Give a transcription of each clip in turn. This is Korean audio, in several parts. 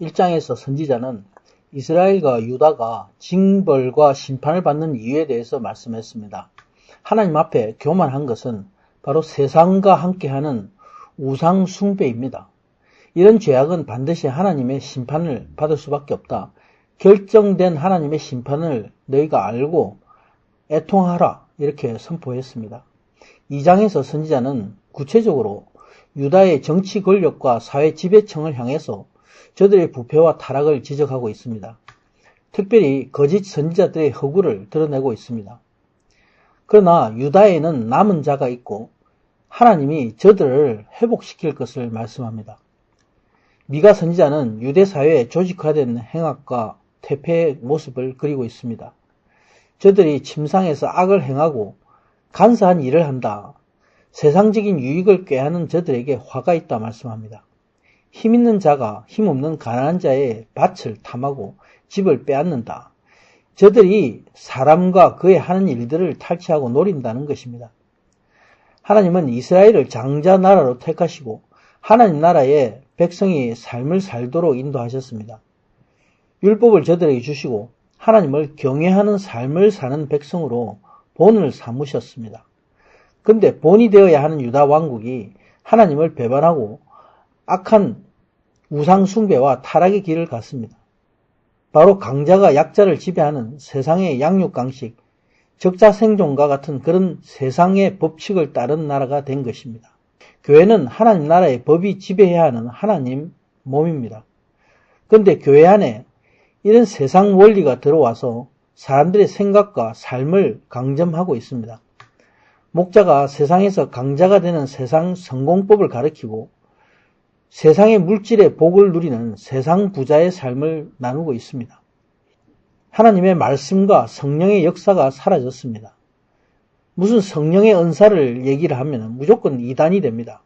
1장에서 선지자는 이스라엘과 유다가 징벌과 심판을 받는 이유에 대해서 말씀했습니다. 하나님 앞에 교만한 것은 바로 세상과 함께하는 우상 숭배입니다. 이런 죄악은 반드시 하나님의 심판을 받을 수밖에 없다. 결정된 하나님의 심판을 너희가 알고 애통하라, 이렇게 선포했습니다. 2장에서 선지자는 구체적으로 유다의 정치 권력과 사회 지배층을 향해서 저들의 부패와 타락을 지적하고 있습니다. 특별히 거짓 선지자들의 허구를 드러내고 있습니다. 그러나 유다에는 남은 자가 있고 하나님이 저들을 회복시킬 것을 말씀합니다. 미가 선지자는 유대 사회의 조직화된 행악과 퇴폐의 모습을 그리고 있습니다. 저들이 침상에서 악을 행하고 간사한 일을 한다. 세상적인 유익을 꾀하는 저들에게 화가 있다 말씀합니다. 힘있는 자가 힘없는 가난한 자의 밭을 탐하고 집을 빼앗는다. 저들이 사람과 그의 하는 일들을 탈취하고 노린다는 것입니다. 하나님은 이스라엘을 장자 나라로 택하시고 하나님 나라의 백성이 삶을 살도록 인도하셨습니다. 율법을 저들에게 주시고 하나님을 경외하는 삶을 사는 백성으로 본을 삼으셨습니다. 그런데 본이 되어야 하는 유다 왕국이 하나님을 배반하고 악한 우상 숭배와 타락의 길을 갔습니다. 바로 강자가 약자를 지배하는 세상의 양육강식, 적자생존과 같은 그런 세상의 법칙을 따른 나라가 된 것입니다. 교회는 하나님 나라의 법이 지배해야 하는 하나님 몸입니다. 그런데 교회 안에 이런 세상 원리가 들어와서 사람들의 생각과 삶을 강점하고 있습니다. 목자가 세상에서 강자가 되는 세상 성공법을 가르치고 세상의 물질의 복을 누리는 세상 부자의 삶을 나누고 있습니다. 하나님의 말씀과 성령의 역사가 사라졌습니다. 무슨 성령의 은사를 얘기를 하면 무조건 이단이 됩니다.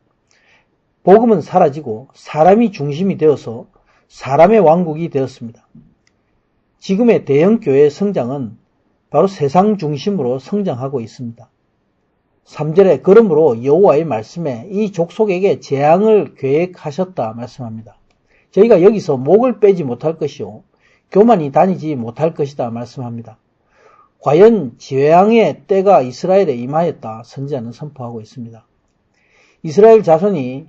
복음은 사라지고 사람이 중심이 되어서 사람의 왕국이 되었습니다. 지금의 대형교회의 성장은 바로 세상 중심으로 성장하고 있습니다. 3절에 그러므로 여호와의 말씀에 이 족속에게 재앙을 계획하셨다 말씀합니다. 저희가 여기서 목을 빼지 못할 것이요 교만이 다니지 못할 것이다 말씀합니다. 과연 재앙의 때가 이스라엘에 임하였다 선지자는 선포하고 있습니다. 이스라엘 자손이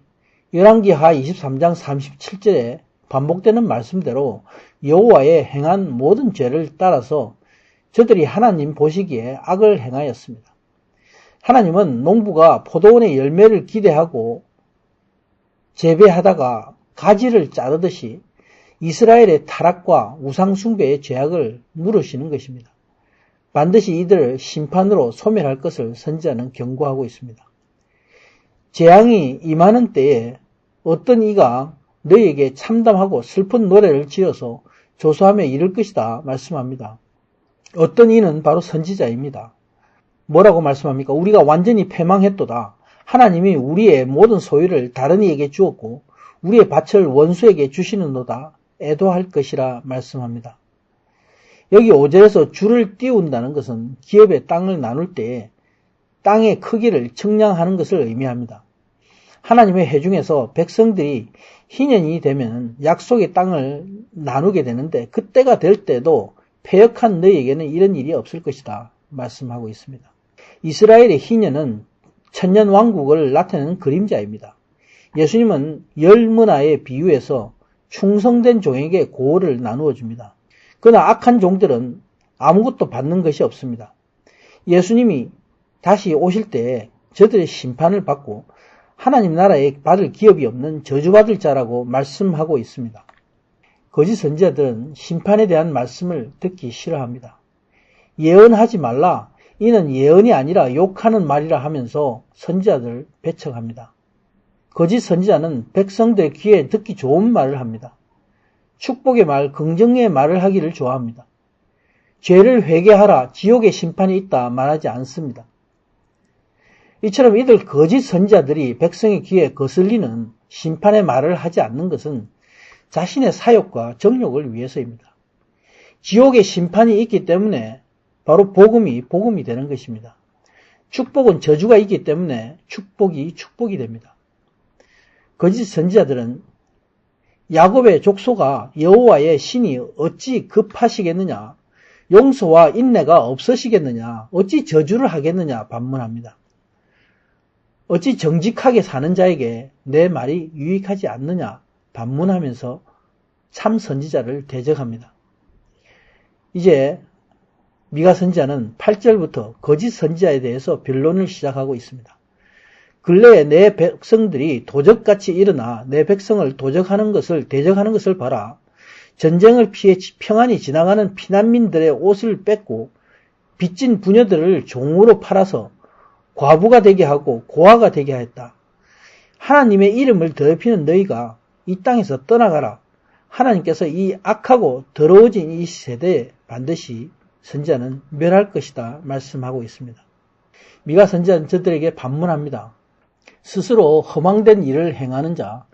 열왕기하 23장 37절에 반복되는 말씀대로 여호와의 행한 모든 죄를 따라서 저들이 하나님 보시기에 악을 행하였습니다. 하나님은 농부가 포도원의 열매를 기대하고 재배하다가 가지를 자르듯이 이스라엘의 타락과 우상숭배의 죄악을 물으시는 것입니다. 반드시 이들을 심판으로 소멸할 것을 선지자는 경고하고 있습니다. 재앙이 임하는 때에 어떤 이가 너희에게 참담하고 슬픈 노래를 지어서 조소하며 이를 것이다 말씀합니다. 어떤 이는 바로 선지자입니다. 뭐라고 말씀합니까? 우리가 완전히 패망했도다. 하나님이 우리의 모든 소유를 다른 이에게 주었고 우리의 밭을 원수에게 주시는도다. 애도할 것이라 말씀합니다. 여기 5절에서 줄을 띄운다는 것은 기업의 땅을 나눌 때에 땅의 크기를 측량하는 것을 의미합니다. 하나님의 회중에서 백성들이 희년이 되면 약속의 땅을 나누게 되는데 그때가 될 때도 패역한 너희에게는 이런 일이 없을 것이다 말씀하고 있습니다. 이스라엘의 희년은 천년 왕국을 나타내는 그림자입니다. 예수님은 열 문화의 비유에서 충성된 종에게 고을을 나누어 줍니다. 그러나 악한 종들은 아무것도 받는 것이 없습니다. 예수님이 다시 오실 때에 저들의 심판을 받고 하나님 나라에 받을 기업이 없는 저주받을 자라고 말씀하고 있습니다. 거짓 선지자들은 심판에 대한 말씀을 듣기 싫어합니다. 예언하지 말라. 이는 예언이 아니라 욕하는 말이라 하면서 선지자들을 배척합니다. 거짓 선지자는 백성들의 귀에 듣기 좋은 말을 합니다. 축복의 말, 긍정의 말을 하기를 좋아합니다. 죄를 회개하라, 지옥의 심판이 있다 말하지 않습니다. 이처럼 이들 거짓 선지자들이 백성의 귀에 거슬리는 심판의 말을 하지 않는 것은 자신의 사욕과 정욕을 위해서입니다. 지옥의 심판이 있기 때문에 바로 복음이 되는 것입니다. 축복은 저주가 있기 때문에 축복이 됩니다. 거짓 선지자들은 야곱의 족속아 여호와의 신이 어찌 급하시겠느냐? 용서와 인내가 없으시겠느냐? 어찌 저주를 하겠느냐? 반문합니다. 어찌 정직하게 사는 자에게 내 말이 유익하지 않느냐? 반문하면서 참 선지자를 대적합니다. 이제 미가 선지자는 8절부터 거짓 선지자에 대해서 변론을 시작하고 있습니다. 근래에 내 백성들이 도적같이 일어나 내 백성을 대적하는 것을 봐라. 전쟁을 피해 평안히 지나가는 피난민들의 옷을 뺏고 빚진 부녀들을 종으로 팔아서 과부가 되게 하고 고아가 되게 하였다. 하나님의 이름을 더럽히는 너희가 이 땅에서 떠나가라. 하나님께서 이 악하고 더러워진 이 세대에 반드시 선지자는 멸할 것이다 말씀하고 있습니다. 미가 선지자는 저들에게 반문합니다. 스스로 허망된 일을 행하는 자,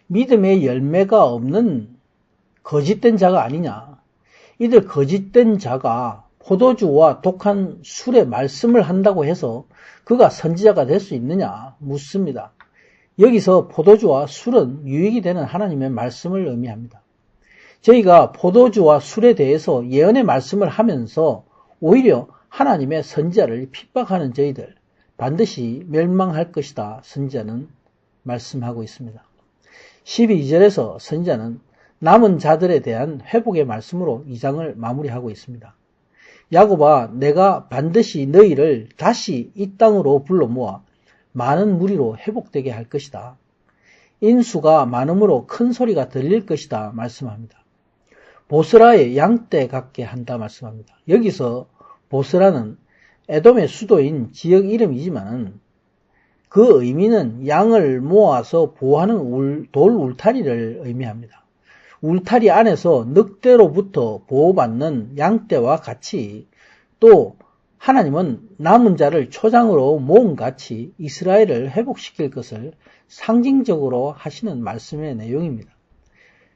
믿음의 열매가 없는 거짓된 자가 아니냐. 이들 거짓된 자가 포도주와 독한 술의 말씀을 한다고 해서 그가 선지자가 될 수 있느냐 묻습니다. 여기서 포도주와 술은 유익이 되는 하나님의 말씀을 의미합니다. 저희가 포도주와 술에 대해서 예언의 말씀을 하면서 오히려 하나님의 선지자를 핍박하는 저희들 반드시 멸망할 것이다 선지자는 말씀하고 있습니다. 12절에서 선지자는 남은 자들에 대한 회복의 말씀으로 2장을 마무리하고 있습니다. 야곱아, 내가 반드시 너희를 다시 이 땅으로 불러 모아 많은 무리로 회복되게 할 것이다. 인수가 많음으로 큰 소리가 들릴 것이다 말씀합니다. 보스라의 양떼 같게 한다 말씀합니다. 여기서 보스라는 에돔의 수도인 지역 이름이지만 그 의미는 양을 모아서 보호하는 돌 울타리를 의미합니다. 울타리 안에서 늑대로부터 보호받는 양떼와 같이 또 하나님은 남은 자를 초장으로 모음같이 이스라엘을 회복시킬 것을 상징적으로 하시는 말씀의 내용입니다.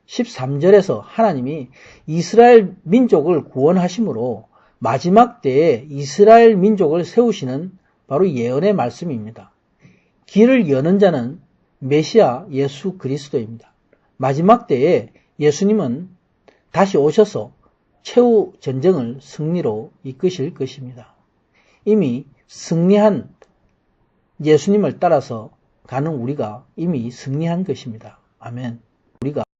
13절에서 하나님이 이스라엘 민족을 구원하심으로 마지막 때에 이스라엘 민족을 세우시는 바로 예언의 말씀입니다. 길을 여는 자는 메시아 예수 그리스도입니다. 마지막 때에 예수님은 다시 오셔서 최후 전쟁을 승리로 이끄실 것입니다. 이미 승리한 예수님을 따라서 가는 우리가 이미 승리한 것입니다. 아멘. 우리가